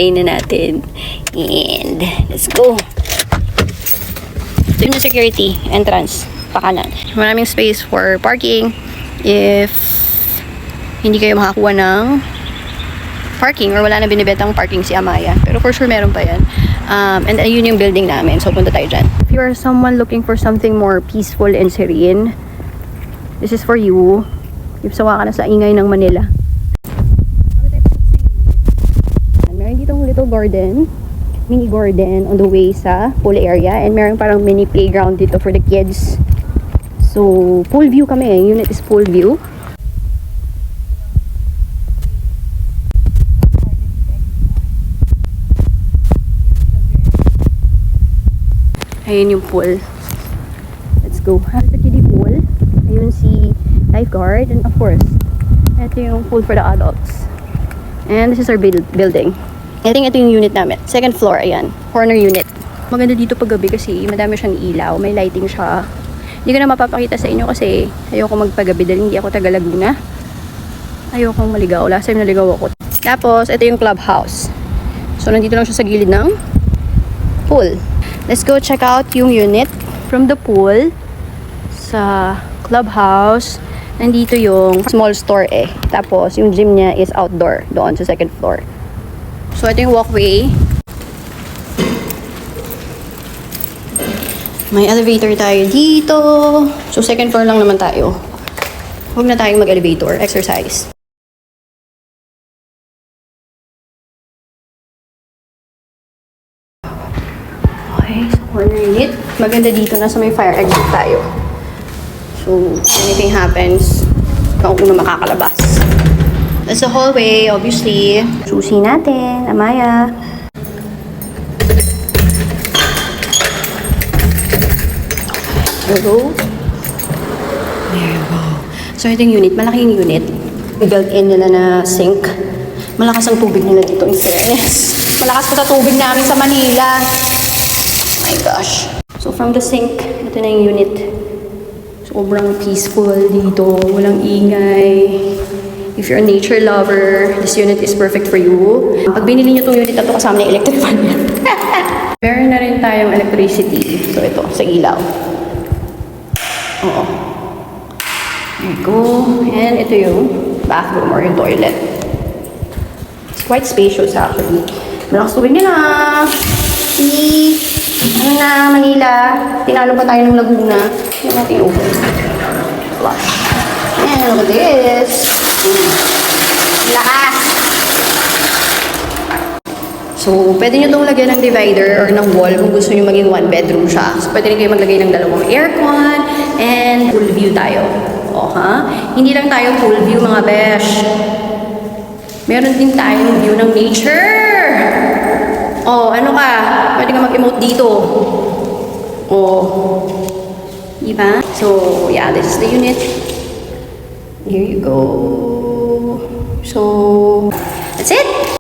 Ayun na natin. And let's go. Ito yung security entrance. Pakanan. Maraming space for parking. If hindi kayo makakuha ng parking or wala na binibetang parking si Amaya. Pero for sure meron pa yan. And ayun yung building namin. So punta tayo dyan. If you are someone looking for something more peaceful and serene, this is for you. If sawa ka na sa ingay ng Manila. Meron ditong little garden, mini garden on the way sa pool area, and meron parang mini playground dito for the kids. So pool view kami. Unit is pool view. Ayun yung pool. Let's go. At the kiddie pool, ayun si lifeguard, and of course, ito yung pool for the adults. And this is our building. I think ito yung unit namin. Second floor, ayan. Corner unit. Maganda dito pag gabi kasi madami siyang ilaw. May lighting siya. Hindi ko na mapapakita sa inyo kasi ayoko magpagabi dahil hindi ako taga Laguna. Ayoko maligaw. Last time naligaw ako. Tapos, ito yung clubhouse. So, nandito lang siya sa gilid ng pool. Let's go check out yung unit from the pool sa clubhouse. Nandito yung small store eh. Tapos, yung gym niya is outdoor doon sa second floor. So, ito yung walkway. May elevator tayo dito. So, second floor lang naman tayo. Huwag na tayong mag-elevator. Exercise. Okay, so corner unit. Maganda dito na sa may fire exit tayo. So, anything happens, ikaw una makakalabas. That's the hallway, obviously. Susi natin, Amaya. There we go. There you go. So, ito yung unit. Malaking unit. Built-in nila na sink. Malakas ang tubig nila dito, in fairness. Malakas pa sa tubig namin sa Manila. Oh my gosh. So, from the sink, ito na yung unit. Sobrang peaceful dito. Walang ingay. If you're a nature lover, this unit is perfect for you. Pag binili nyo itong unit na ito, kasama na yung electric fan yan. Meron na rin tayong electricity. So, ito, sa ilaw. Oo. There you go. And ito yung bathroom or yung toilet. It's quite spacious actually. Malakas tubig nila. See? Ano na, Manila? Tinalo pa tayo ng Laguna. Yung natin open. Flush. And look at this. Lakas! So, pwede nyo itong lagyan ng divider or ng wall kung gusto nyo maging one bedroom siya. So, pwede rin kayo maglagay ng dalawang aircon and pool view tayo. O, ha? Hindi lang tayo pool view, mga besh. Meron din tayong view ng nature. O, ano ka? Pwede ka mag-emote dito. O, diba? So, yeah, this is the unit. Here you go. So, that's it.